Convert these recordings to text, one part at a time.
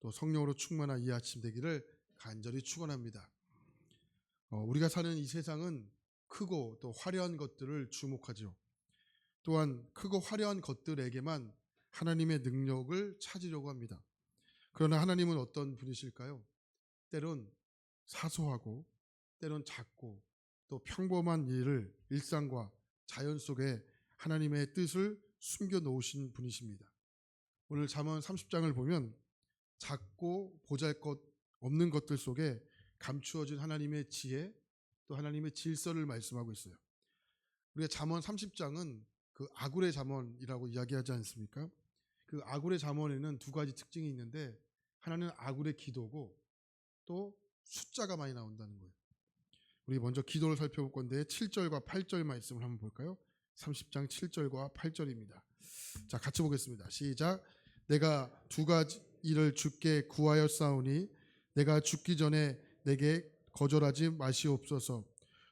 또 성령으로 충만한 이 아침 되기를 간절히 축원합니다. 우리가 사는 이 세상은 크고 또 화려한 것들을 주목하죠. 또한 크고 화려한 것들에게만 하나님의 능력을 찾으려고 합니다. 그러나 하나님은 어떤 분이실까요? 때론 사소하고 때론 작고 또 평범한 일을 일상과 자연 속에 하나님의 뜻을 숨겨 놓으신 분이십니다. 오늘 잠언 30장을 보면 작고 보잘것 없는 것들 속에 감추어진 하나님의 지혜 또 하나님의 질서를 말씀하고 있어요. 우리가 잠언 30장은 그 아굴의 잠언이라고 이야기하지 않습니까? 그 아굴의 잠언에는 두 가지 특징이 있는데 하나는 아굴의 기도고 또 숫자가 많이 나온다는 거예요. 우리 먼저 기도를 살펴볼 건데 7절과 8절 말씀을 한번 볼까요? 30장 7절과 8절입니다. 자, 같이 보겠습니다. 시작. 내가 두 가지 일을 주께 구하였사오니 내가 죽기 전에 내게 거절하지 마시옵소서.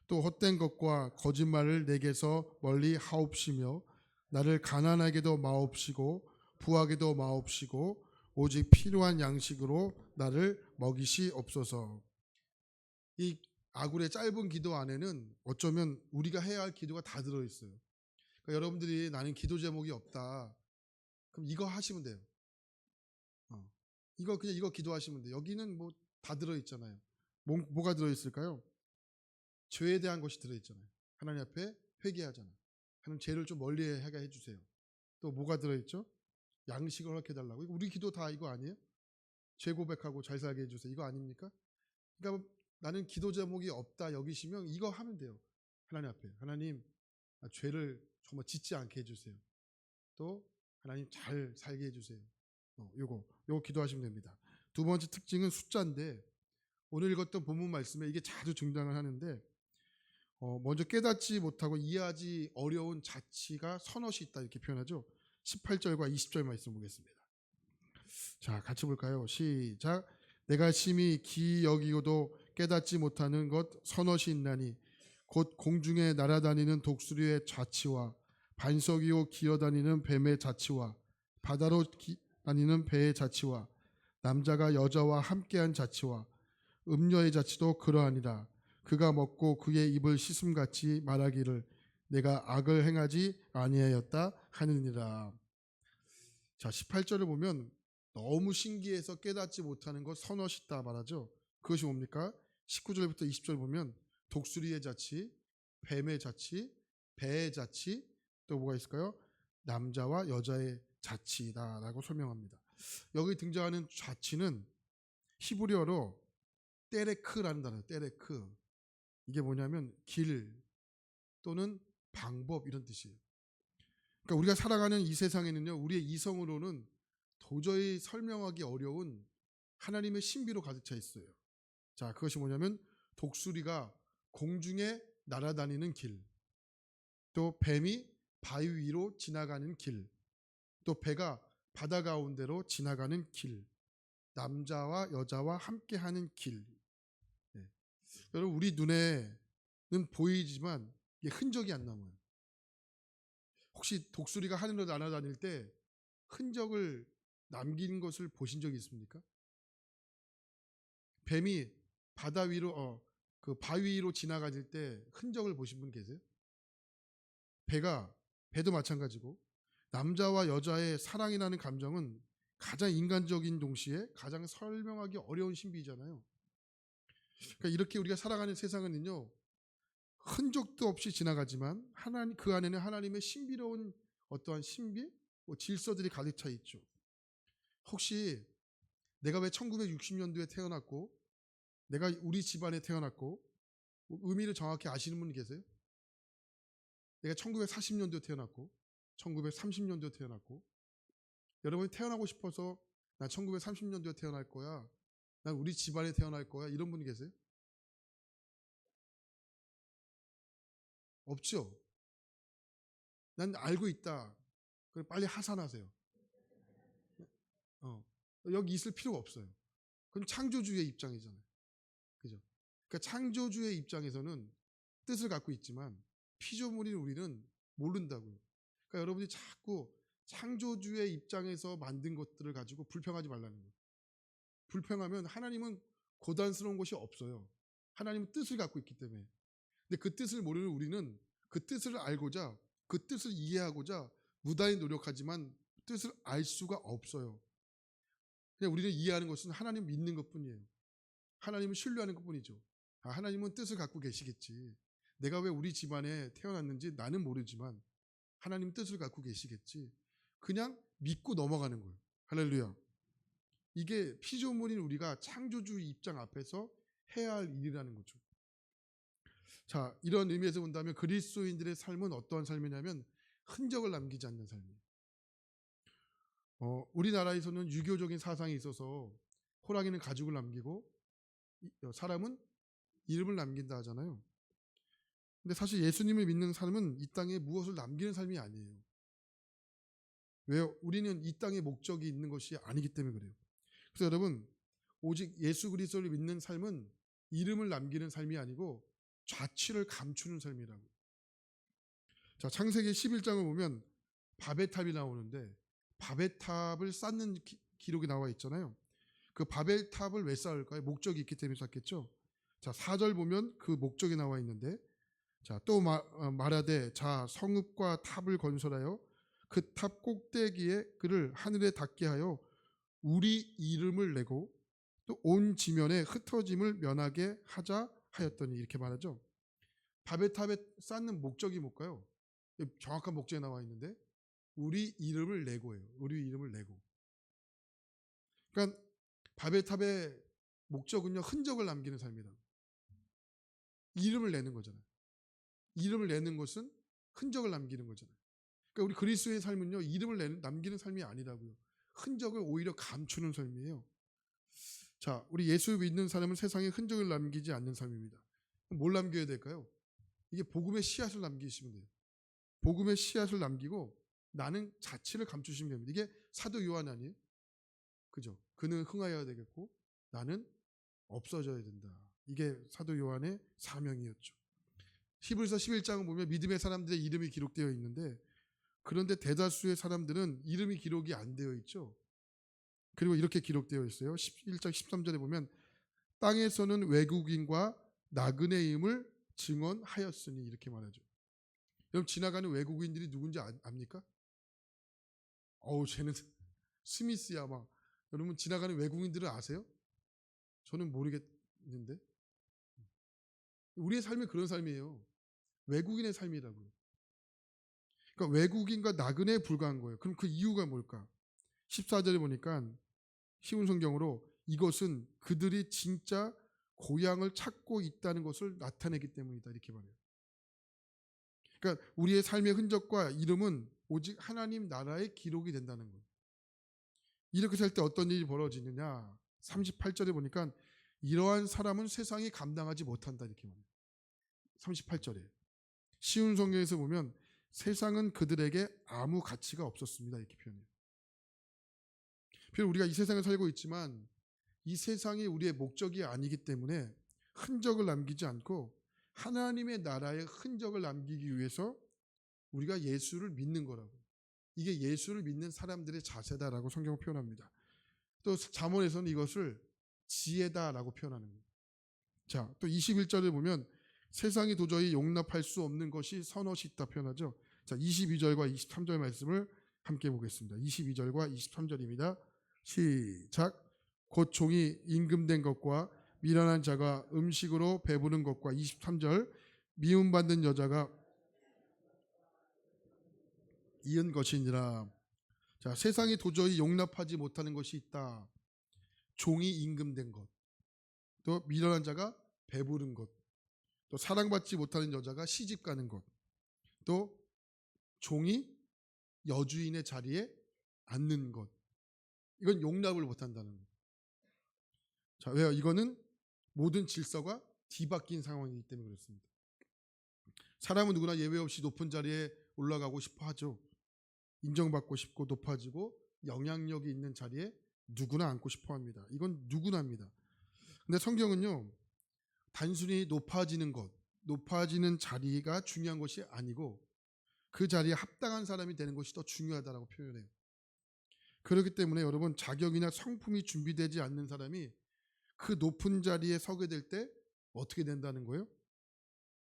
또 헛된 것과 거짓말을 내게서 멀리 하옵시며 나를 가난하게도 마옵시고 부하게도 마옵시고 오직 필요한 양식으로 나를 먹이시옵소서. 이 아굴의 짧은 기도 안에는 어쩌면 우리가 해야 할 기도가 다 들어있어요. 그러니까 여러분들이 나는 기도 제목이 없다. 그럼 이거 하시면 돼요. 이거 그냥 이거 기도하시면 돼요. 여기는 뭐 다 들어있잖아요. 뭐가 들어있을까요? 죄에 대한 것이 들어있잖아요. 하나님 앞에 회개하잖아요. 하나님 죄를 좀 멀리하게 해주세요. 또 뭐가 들어있죠? 양식을 허락해달라고. 이거 우리 기도 다 이거 아니에요? 죄 고백하고 잘 살게 해주세요. 이거 아닙니까? 그러니까 나는 기도 제목이 없다 여기시면 이거 하면 돼요. 하나님 앞에. 하나님 죄를 정말 짓지 않게 해주세요. 또 하나님 잘 살게 해주세요. 요거 기도하시면 됩니다. 두 번째 특징은 숫자인데 오늘 읽었던 본문 말씀에 이게 자주 등장을 하는데 먼저 깨닫지 못하고 이해하지 어려운 자치가 서너시 있다 이렇게 표현하죠. 18절과 20절 말씀 보겠습니다. 자, 같이 볼까요? 시작. 내가 심히 기이 여기고도 깨닫지 못하는 것 서너시 있나니 곧 공중에 날아다니는 독수리의 자치와 반석 위로 기어다니는 뱀의 자치와 바다로 다니는 배의 자치와 남자가 여자와 함께한 자치와 음녀의 자치도 그러하니라. 그가 먹고 그의 입을 씻음같이 말하기를 내가 악을 행하지 아니하였다 하느니라. 자, 18절을 보면 너무 신기해서 깨닫지 못하는 것 서너시다 말하죠. 그것이 뭡니까? 19절부터 20절 보면 독수리의 자치, 뱀의 자치, 배의 자치, 또 뭐가 있을까요? 남자와 여자의 자치다라고 설명합니다. 여기 등장하는 자치는 히브리어로 때레크라는 단어예요. 때레크. 이게 뭐냐면 길 또는 방법 이런 뜻이에요. 그러니까 우리가 살아가는 이 세상에는요, 우리의 이성으로는 도저히 설명하기 어려운 하나님의 신비로 가득 차 있어요. 자, 그것이 뭐냐면 독수리가 공중에 날아다니는 길, 또 뱀이 바위 위로 지나가는 길, 또 배가 바다 가운데로 지나가는 길, 남자와 여자와 함께하는 길. 네. 여러분 우리 눈에는 보이지만 이게 흔적이 안 남아요. 혹시 독수리가 하늘로 날아다닐 때 흔적을 남긴 것을 보신 적이 있습니까? 뱀이 바다 위로 그 바위 위로 지나가질 때 흔적을 보신 분 계세요? 배도 마찬가지고 남자와 여자의 사랑이라는 감정은 가장 인간적인 동시에 가장 설명하기 어려운 신비잖아요. 그러니까 이렇게 우리가 살아가는 세상은요 흔적도 없이 지나가지만 하나님 그 안에는 하나님의 신비로운 어떠한 신비, 질서들이 가득 차 있죠. 혹시 내가 왜 1960년도에 태어났고 내가 우리 집안에 태어났고 의미를 정확히 아시는 분 계세요? 내가 1940년도에 태어났고 1930년도에 태어났고 여러분이 태어나고 싶어서 난 1930년도에 태어날 거야. 난 우리 집안에 태어날 거야. 이런 분이 계세요? 없죠. 난 알고 있다. 그럼 빨리 하산하세요. 어, 여기 있을 필요가 없어요. 그럼 창조주의 입장이잖아요. 그죠? 그러니까 창조주의 입장에서는 뜻을 갖고 있지만 피조물인 우리는 모른다고요. 그러니까 여러분이 자꾸 창조주의 입장에서 만든 것들을 가지고 불평하지 말라는 거예요. 불평하면 하나님은 고단스러운 것이 없어요. 하나님은 뜻을 갖고 있기 때문에. 근데 그 뜻을 모르는 우리는 그 뜻을 알고자, 그 뜻을 이해하고자 무단히 노력하지만 뜻을 알 수가 없어요. 그냥 우리는 이해하는 것은 하나님 믿는 것뿐이에요. 하나님을 신뢰하는 것뿐이죠. 하나님은 뜻을 갖고 계시겠지. 내가 왜 우리 집안에 태어났는지 나는 모르지만 하나님 뜻을 갖고 계시겠지. 그냥 믿고 넘어가는 거예요. 할렐루야. 이게 피조물인 우리가 창조주 입장 앞에서 해야 할 일이라는 거죠. 자, 이런 의미에서 본다면 그리스도인들의 삶은 어떠한 삶이냐면 흔적을 남기지 않는 삶이에요. 우리나라에서는 유교적인 사상이 있어서 호랑이는 가죽을 남기고 사람은 이름을 남긴다 하잖아요. 근데 사실 예수님을 믿는 삶은 이 땅에 무엇을 남기는 삶이 아니에요. 왜요? 우리는 이 땅에 목적이 있는 것이 아니기 때문에 그래요. 그래서 여러분, 오직 예수 그리스도를 믿는 삶은 이름을 남기는 삶이 아니고 자취를 감추는 삶이라고. 자, 창세기 11장을 보면 바벨 탑이 나오는데 바벨 탑을 쌓는 기록이 나와 있잖아요. 그 바벨 탑을 왜 쌓을까요? 목적이 있기 때문에 쌓겠죠. 자, 4절 보면 그 목적이 나와 있는데, 자, 또 말하되 자 성읍과 탑을 건설하여 그 탑 꼭대기에 그를 하늘에 닿게 하여 우리 이름을 내고 또 온 지면에 흩어짐을 면하게 하자 하였더니, 이렇게 말하죠. 바벨탑에 쌓는 목적이 뭘까요? 정확한 목적이 나와 있는데 우리 이름을 내고예요. 우리 이름을 내고. 그러니까 바벨탑의 목적은요, 흔적을 남기는 삶이다. 이름을 내는 거잖아요. 이름을 내는 것은 흔적을 남기는 거잖아요. 그러니까 우리 그리스도의 삶은요, 이름을 남기는 삶이 아니라고요. 흔적을 오히려 감추는 삶이에요. 자, 우리 예수 믿는 사람은 세상에 흔적을 남기지 않는 삶입니다. 뭘 남겨야 될까요? 이게 복음의 씨앗을 남기시면 돼요. 복음의 씨앗을 남기고 나는 자취를 감추시면 됩니다. 이게 사도 요한 아니에요? 그죠? 그는 흥하여야 되겠고 나는 없어져야 된다. 이게 사도 요한의 사명이었죠. 히브리서 11장을 보면 믿음의 사람들의 이름이 기록되어 있는데, 그런데 대다수의 사람들은 이름이 기록이 안 되어 있죠. 그리고 이렇게 기록되어 있어요. 1장 13절에 보면 땅에서는 외국인과 나그네임을 증언하였으니, 이렇게 말하죠. 여러분, 지나가는 외국인들이 누군지 압니까? 쟤는 스미스야 막. 여러분, 지나가는 외국인들을 아세요? 저는 모르겠는데. 우리의 삶이 그런 삶이에요. 외국인의 삶이라고요. 그러니까 외국인과 나그네에 불과한 거예요. 그럼 그 이유가 뭘까? 14절에 보니까 쉬운 성경으로 이것은 그들이 진짜 고향을 찾고 있다는 것을 나타내기 때문이다, 이렇게 말해요. 그러니까 우리의 삶의 흔적과 이름은 오직 하나님 나라의 기록이 된다는 거예요. 이렇게 살 때 어떤 일이 벌어지느냐? 38절에 보니까 이러한 사람은 세상이 감당하지 못한다, 이렇게 말해요. 38절에 쉬운 성경에서 보면 세상은 그들에게 아무 가치가 없었습니다, 이렇게 표현해요. 비록 우리가 이 세상에 살고 있지만 이 세상이 우리의 목적이 아니기 때문에 흔적을 남기지 않고 하나님의 나라의 흔적을 남기기 위해서 우리가 예수를 믿는 거라고. 이게 예수를 믿는 사람들의 자세다라고 성경은 표현합니다. 또 잠언에서는 이것을 지혜다라고 표현하는 거예요. 자, 또 21절을 보면 세상이 도저히 용납할 수 없는 것이 선엇이 있다 표현하죠. 자, 22절과 23절 말씀을 함께 보겠습니다. 22절과 23절입니다. 시작. 곧 종이 임금된 것과 미련한 자가 음식으로 배부른 것과 23절 미움받는 여자가 이은 것이니라. 자, 세상이 도저히 용납하지 못하는 것이 있다. 종이 임금된 것, 또 미련한 자가 배부른 것, 또 사랑받지 못하는 여자가 시집 가는 것, 또 종이 여주인의 자리에 앉는 것. 이건 용납을 못한다는 거예요. 자, 왜요? 이거는 모든 질서가 뒤바뀐 상황이기 때문에 그렇습니다. 사람은 누구나 예외 없이 높은 자리에 올라가고 싶어 하죠. 인정받고 싶고 높아지고 영향력이 있는 자리에 누구나 앉고 싶어 합니다. 이건 누구나 합니다. 근데 성경은요, 단순히 높아지는 것, 높아지는 자리가 중요한 것이 아니고 그 자리에 합당한 사람이 되는 것이 더 중요하다고 표현해요. 그렇기 때문에 여러분, 자격이나 성품이 준비되지 않는 사람이 그 높은 자리에 서게 될 때 어떻게 된다는 거예요?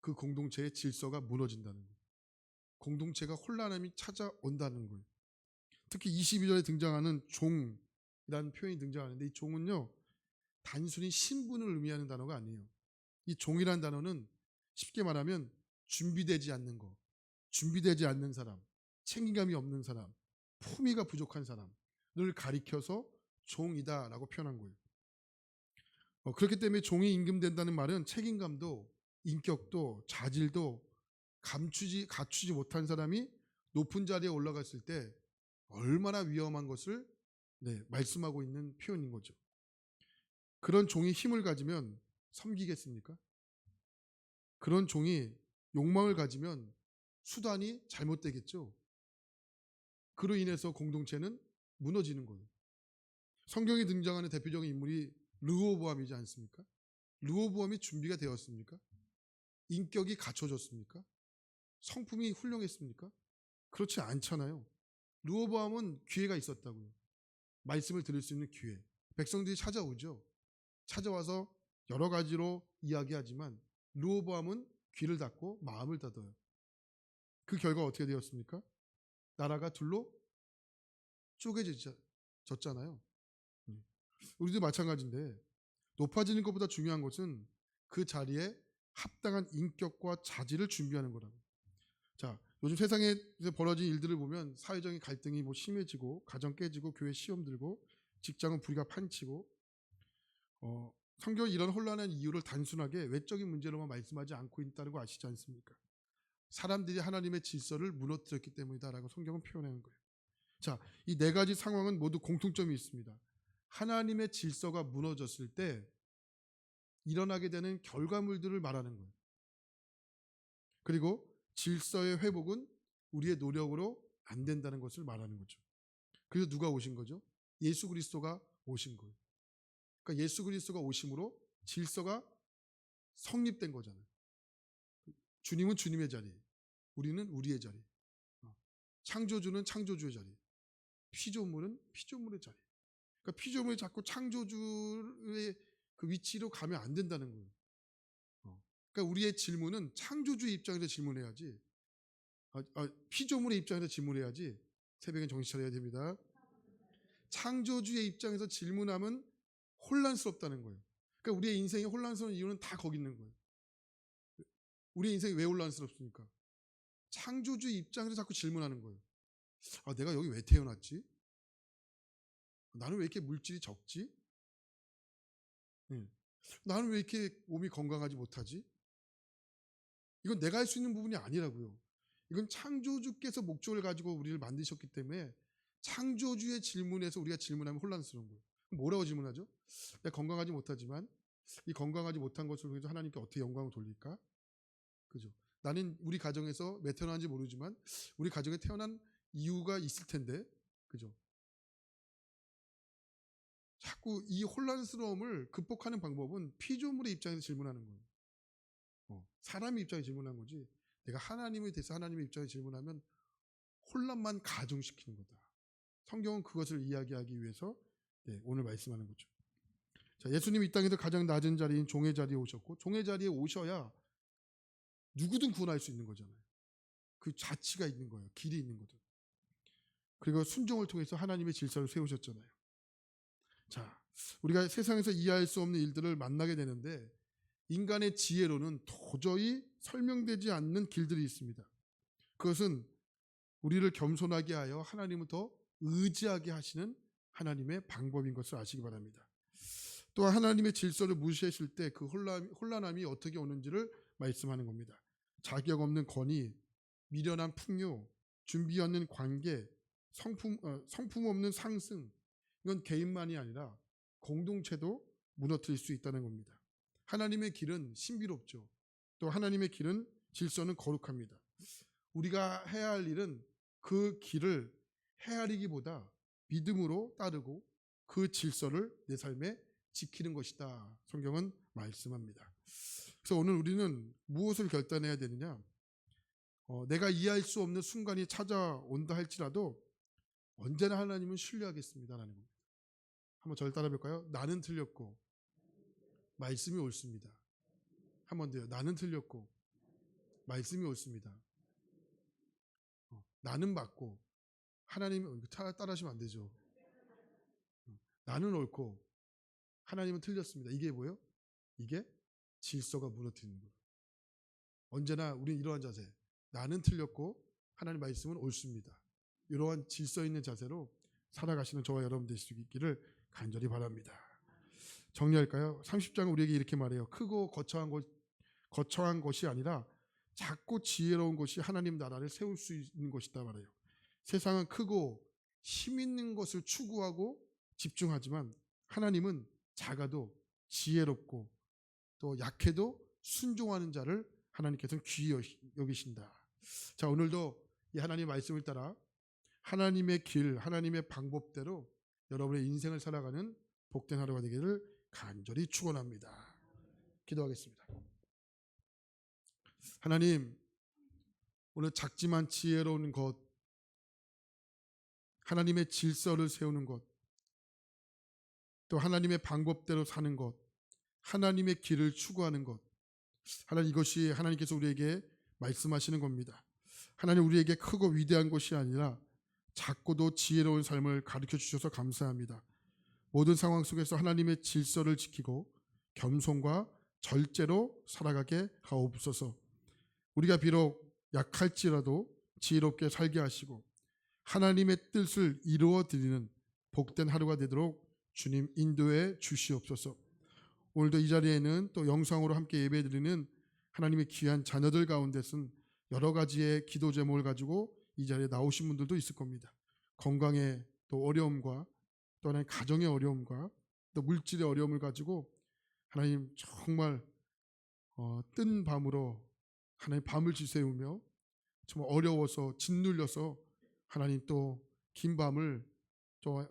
그 공동체의 질서가 무너진다는 거예요. 공동체가 혼란함이 찾아온다는 거예요. 특히 22절에 등장하는 종이라는 표현이 등장하는데, 이 종은요 단순히 신분을 의미하는 단어가 아니에요. 이 종이라는 단어는 쉽게 말하면 준비되지 않는 거, 준비되지 않는 사람, 책임감이 없는 사람, 품위가 부족한 사람을 가리켜서 종이다라고 표현한 거예요. 그렇기 때문에 종이 임금된다는 말은 책임감도 인격도 자질도 갖추지 못한 사람이 높은 자리에 올라갔을 때 얼마나 위험한 것을 말씀하고 있는 표현인 거죠. 그런 종이 힘을 가지면 섬기겠습니까? 그런 종이 욕망을 가지면 수단이 잘못되겠죠. 그로 인해서 공동체는 무너지는 거예요. 성경에 등장하는 대표적인 인물이 르호보암이지 않습니까? 르호보암이 준비가 되었습니까? 인격이 갖춰졌습니까? 성품이 훌륭했습니까? 그렇지 않잖아요. 르호보암은 기회가 있었다고요. 말씀을 들을 수 있는 기회. 백성들이 찾아오죠. 찾아와서 여러 가지로 이야기하지만 르호보암은 귀를 닫고 마음을 닫아요. 그 결과 어떻게 되었습니까? 나라가 둘로 쪼개졌잖아요. 우리도 마찬가지인데, 높아지는 것보다 중요한 것은 그 자리에 합당한 인격과 자질을 준비하는 거라고. 자, 요즘 세상에 벌어진 일들을 보면 사회적인 갈등이 심해지고, 가정 깨지고, 교회 시험 들고, 직장은 불의가 판치고, 성경은 이런 혼란한 이유를 단순하게 외적인 문제로만 말씀하지 않고 있다는 거 아시지 않습니까? 사람들이 하나님의 질서를 무너뜨렸기 때문이다라고 성경은 표현하는 거예요. 자, 이 네 가지 상황은 모두 공통점이 있습니다. 하나님의 질서가 무너졌을 때 일어나게 되는 결과물들을 말하는 거예요. 그리고 질서의 회복은 우리의 노력으로 안 된다는 것을 말하는 거죠. 그래서 누가 오신 거죠? 예수 그리스도가 오신 거예요. 그러니까 예수 그리스도가 오심으로 질서가 성립된 거잖아요. 주님은 주님의 자리, 우리는 우리의 자리, 창조주는 창조주의 자리, 피조물은 피조물의 자리. 그러니까 피조물이 자꾸 창조주의 그 위치로 가면 안 된다는 거예요. 그러니까 우리의 질문은 창조주의 입장에서 질문해야지, 피조물의 입장에서 질문해야지. 새벽엔 정신 차려야 됩니다. 창조주의 입장에서 질문하면 혼란스럽다는 거예요. 그러니까 우리의 인생이 혼란스러운 이유는 다 거기 있는 거예요. 우리의 인생이 왜 혼란스럽습니까? 창조주의 입장에서 자꾸 질문하는 거예요. 내가 여기 왜 태어났지? 나는 왜 이렇게 물질이 적지? 나는 왜 이렇게 몸이 건강하지 못하지? 이건 내가 할 수 있는 부분이 아니라고요. 이건 창조주께서 목적을 가지고 우리를 만드셨기 때문에 창조주의 질문에서 우리가 질문하면 혼란스러운 거예요. 뭐라고 질문하죠? 내가 건강하지 못하지만 이 건강하지 못한 것을 통해서 하나님께 어떻게 영광을 돌릴까? 그죠? 나는 우리 가정에서 왜 태어난지 모르지만 우리 가정에 태어난 이유가 있을 텐데, 그죠? 자꾸 이 혼란스러움을 극복하는 방법은 피조물의 입장에서 질문하는 거예요. 사람의 입장에 질문한 거지, 내가 하나님에 대해서 하나님의 입장에 질문하면 혼란만 가중시키는 거다. 성경은 그것을 이야기하기 위해서 오늘 말씀하는 거죠. 자, 예수님이 이 땅에서 가장 낮은 자리인 종의 자리에 오셨고, 종의 자리에 오셔야 누구든 구원할 수 있는 거잖아요. 그 자치가 있는 거예요. 길이 있는 거죠. 그리고 순종을 통해서 하나님의 질서를 세우셨잖아요. 자, 우리가 세상에서 이해할 수 없는 일들을 만나게 되는데 인간의 지혜로는 도저히 설명되지 않는 길들이 있습니다. 그것은 우리를 겸손하게 하여 하나님을 더 의지하게 하시는 하나님의 방법인 것을 아시기 바랍니다. 또 하나님의 질서를 무시했을 때 그 혼란함이 어떻게 오는지를 말씀하는 겁니다. 자격 없는 권위, 미련한 풍요, 준비 없는 관계, 성품 없는 상승, 이건 개인만이 아니라 공동체도 무너뜨릴 수 있다는 겁니다. 하나님의 길은 신비롭죠. 또 하나님의 길은 질서는 거룩합니다. 우리가 해야 할 일은 그 길을 헤아리기보다 믿음으로 따르고 그 질서를 내 삶에 지키는 것이다. 성경은 말씀합니다. 그래서 오늘 우리는 무엇을 결단해야 되느냐? 내가 이해할 수 없는 순간이 찾아온다 할지라도 언제나 하나님은 신뢰하겠습니다라는 겁니다. 한번 저를 따라 볼까요? 나는 틀렸고 말씀이 옳습니다. 한 번 더요. 나는 틀렸고 말씀이 옳습니다. 나는 맞고 하나님 따라하시면 안 되죠. 나는 옳고 하나님은 틀렸습니다. 이게 뭐예요? 이게 질서가 무너뜨리는 거예요. 언제나 우리는 이러한 자세, 나는 틀렸고 하나님 말씀은 옳습니다. 이러한 질서 있는 자세로 살아가시는 저와 여러분 되실 수 있기를 간절히 바랍니다. 정리할까요? 30장은 우리에게 이렇게 말해요. 크고 거창한 것이 아니라 작고 지혜로운 것이 하나님 나라를 세울 수 있는 것이다 말해요. 세상은 크고 힘 있는 것을 추구하고 집중하지만 하나님은 작아도 지혜롭고 또 약해도 순종하는 자를 하나님께서는 귀히 여기신다. 자, 오늘도 이 하나님의 말씀을 따라 하나님의 길, 하나님의 방법대로 여러분의 인생을 살아가는 복된 하루가 되기를 간절히 축원합니다. 기도하겠습니다. 하나님, 오늘 작지만 지혜로운 것, 하나님의 질서를 세우는 것, 또 하나님의 방법대로 사는 것, 하나님의 길을 추구하는 것, 하나님, 이것이 하나님께서 우리에게 말씀하시는 겁니다. 하나님, 우리에게 크고 위대한 것이 아니라 작고도 지혜로운 삶을 가르쳐 주셔서 감사합니다. 모든 상황 속에서 하나님의 질서를 지키고 겸손과 절제로 살아가게 하옵소서. 우리가 비록 약할지라도 지혜롭게 살게 하시고 하나님의 뜻을 이루어 드리는 복된 하루가 되도록 주님 인도해 주시옵소서. 오늘도 이 자리에는 또 영상으로 함께 예배드리는 하나님의 귀한 자녀들 가운데서는 여러 가지의 기도 제목을 가지고 이 자리에 나오신 분들도 있을 겁니다. 건강의 또 어려움과 또 하나님 가정의 어려움과 또 물질의 어려움을 가지고 하나님 정말 뜬 밤으로 하나님 밤을 지새우며 정말 어려워서 짓눌려서 하나님 또 긴 밤을 또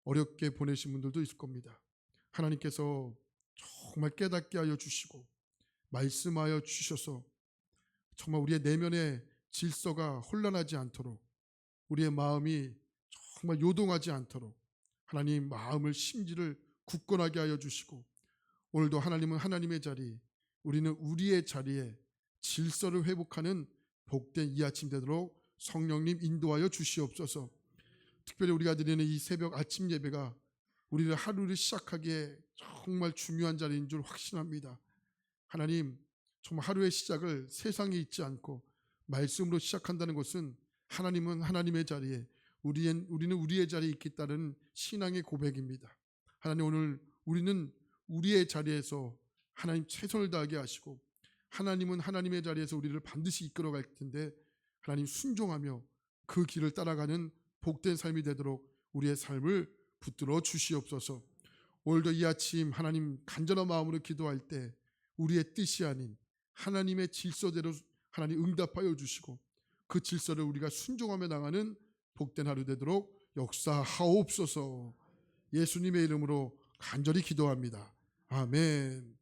어렵게 보내신 분들도 있을 겁니다. 하나님께서 정말 깨닫게 하여 주시고 말씀하여 주셔서 정말 우리의 내면의 질서가 혼란하지 않도록 우리의 마음이 정말 요동하지 않도록 하나님 마음을 심지를 굳건하게 하여 주시고 오늘도 하나님은 하나님의 자리, 우리는 우리의 자리에 질서를 회복하는 복된 이 아침 되도록 성령님 인도하여 주시옵소서. 특별히 우리가 드리는 이 새벽 아침 예배가 우리를 하루를 시작하기에 정말 중요한 자리인 줄 확신합니다. 하나님, 정말 하루의 시작을 세상에 있지 않고 말씀으로 시작한다는 것은 하나님은 하나님의 자리에 우리는 우리의 자리에 있겠다는 신앙의 고백입니다. 하나님, 오늘 우리는 우리의 자리에서 하나님 최선을 다하게 하시고 하나님은 하나님의 자리에서 우리를 반드시 이끌어갈 텐데 하나님 순종하며 그 길을 따라가는 복된 삶이 되도록 우리의 삶을 붙들어 주시옵소서. 오늘도 이 아침 하나님 간절한 마음으로 기도할 때 우리의 뜻이 아닌 하나님의 질서대로 하나님 응답하여 주시고 그 질서를 우리가 순종하며 나가는 복된 하루 되도록 역사하옵소서. 예수님의 이름으로 간절히 기도합니다. 아멘.